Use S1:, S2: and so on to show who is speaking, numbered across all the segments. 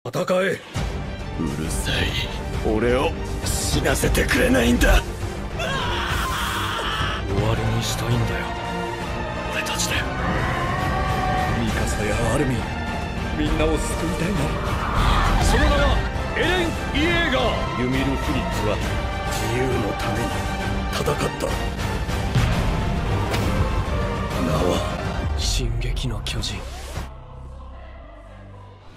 S1: 戦え。うるさい。俺を死なせてくれないんだ。終わりにしたいんだよ、俺たちで。ミカサやアルミン、みんなを救いたいの。その名はエレン・イエーガー。ユミル・フリッツは自由のために戦った。名は進撃の巨人。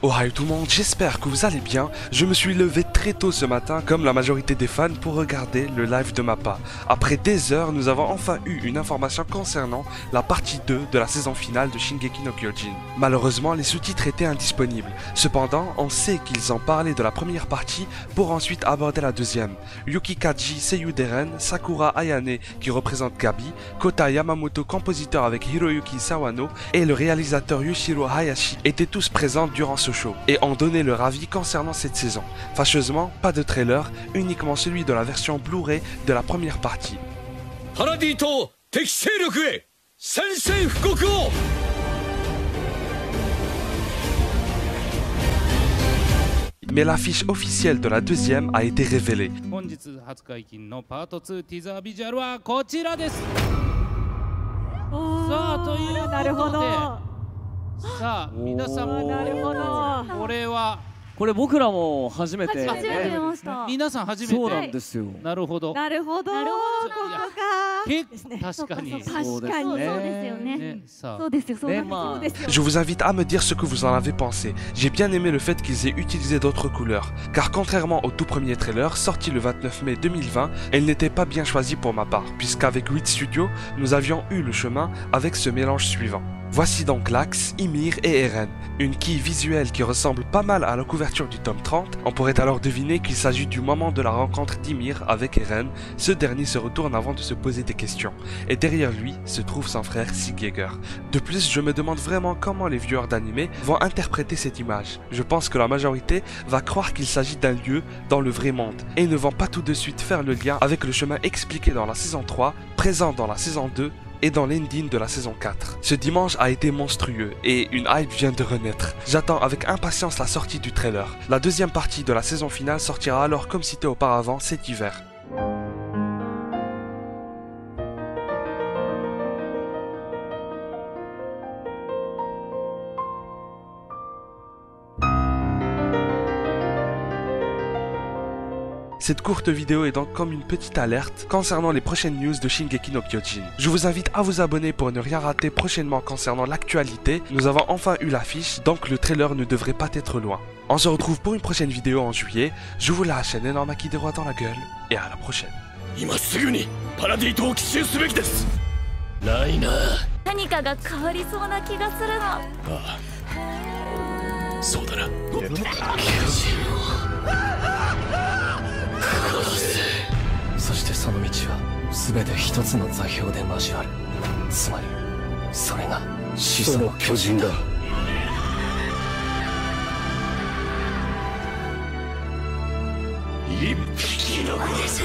S2: Ohio tout le monde, j'espère que vous allez bien. Je me suis levé très tôt ce matin, comme la majorité des fans, pour regarder le live de Mappa. Après des heures, nous avons enfin eu une information concernant la partie 2 de la saison finale de Shingeki no Kyojin. Malheureusement, les sous-titres étaient indisponibles. Cependant, on sait qu'ils ont parlé de la première partie pour ensuite aborder la deuxième. Yuki Kaji, seiyuu d'Eren, Sakura Ayane qui représente Gabi, Kota Yamamoto, compositeur avec Hiroyuki Sawano, et le réalisateur Yoshiro Hayashi étaient tous présents durant ce show et ont donné leur avis concernant cette saison. Fâcheusement, pas de trailer, uniquement celui de la version Blu-ray de la première partie.
S1: Paradito, Tekiseirokuへ宣戦布告を。
S2: Mais l'affiche officielle de la deuxième a été révélée.
S3: 本日初解禁のパート2ティザービジュアルはこちらです。さあということで、さあ皆さんもこれは
S4: これ僕らも初めて
S5: 見ました。
S3: 皆さん初めて。
S4: そうなんですよ。
S3: なるほど。
S5: なるほど。ここ
S3: 確かに。
S5: そうですよね。そうですよ。そうですよ。
S2: Je vous invite à me dire ce que vous en avez pensé. J'ai bien aimé le fait qu'ils aient utilisé d'autres couleurs, car contrairement au tout premier trailer sorti le 29 mai 2020, elle n'était pas bien choisie pour ma part, puisqu'avec 8 studios, nous avions eu le chemin avec ce mélange suivant. Voici donc Lax, Ymir et Eren, une quille visuelle qui ressemble pas mal à la couverture du tome 30. On pourrait alors deviner qu'il s'agit du moment de la rencontre d'Ymir avec Eren. Ce dernier se retourne avant de se poser des questions, et derrière lui se trouve son frère Siggeger. De plus, je me demande vraiment comment les viewers d'anime vont interpréter cette image. Je pense que la majorité va croire qu'il s'agit d'un lieu dans le vrai monde, et ne vont pas tout de suite faire le lien avec le chemin expliqué dans la saison 3, présent dans la saison 2, et dans l'ending de la saison 4. Ce dimanche a été monstrueux et une hype vient de renaître. J'attends avec impatience la sortie du trailer. La deuxième partie de la saison finale sortira alors comme cité auparavant cet hiver. Cette courte vidéo est donc comme une petite alerte concernant les prochaines news de Shingeki no Kyojin. Je vous invite à vous abonner pour ne rien rater prochainement concernant l'actualité. Nous avons enfin eu l'affiche, donc le trailer ne devrait pas être loin. On se retrouve pour une prochaine vidéo en juillet. Je vous lâche un énorme acquis de roi dans la gueule et à la prochaine.
S1: 今すぐにパラディ島を奇襲すべきです。ないな。
S5: 何かが変わりそうな気がするの。
S1: ああ、そうだな。
S6: そしてその道は全て一つの座標で交わる。つまりそれが始祖の巨人だ。
S1: 一匹残らず